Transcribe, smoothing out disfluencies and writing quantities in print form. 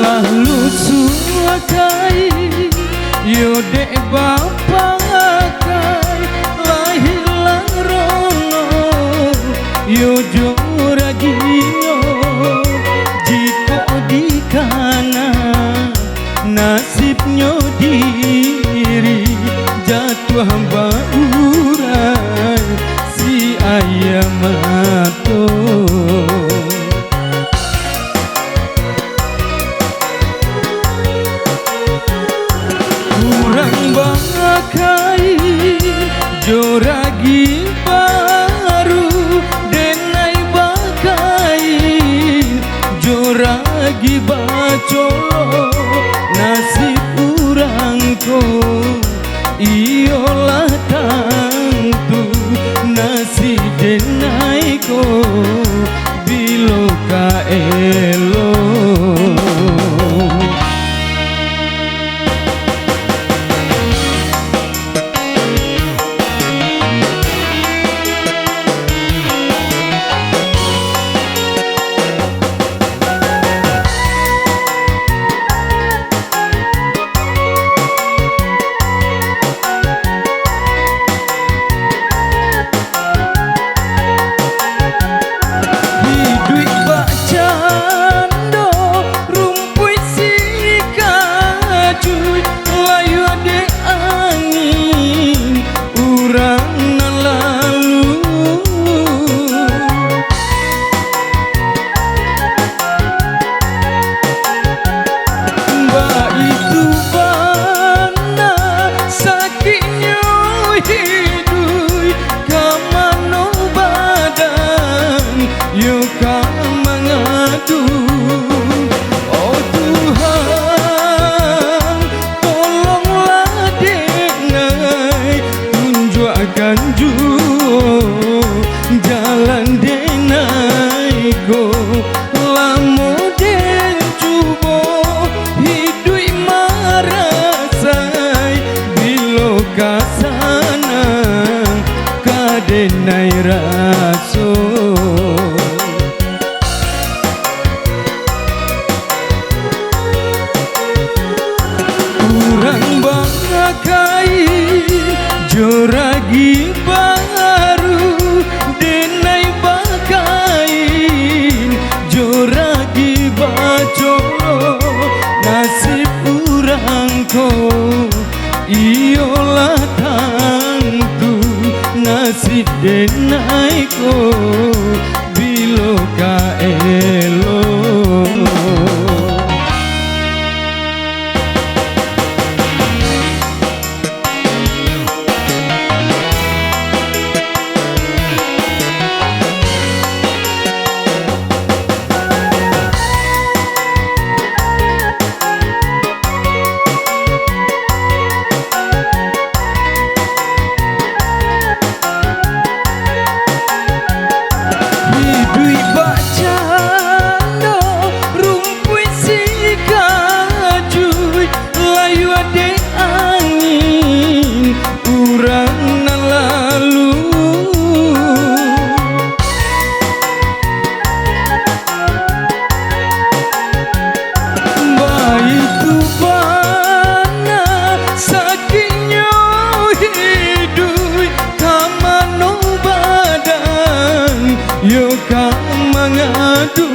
lalu suakai yo dek bapak kai lahilang rono yo joragio jika di kana nasibnya diri jatuh bauran si ayam mato. Bakai joragi baru denai bakai joragi bacolo nasib urangko iolah tantu nasi denai ko bilo kaelo. Jalan denai ko lamo den cubo hidui marasai bilo kasana kadenai raso. Kurang bangkai joragi baru denai bakain joragi bacolo nasib urangko iolah tantu nasib denai ko bilo kaelo. Yo kang mangadu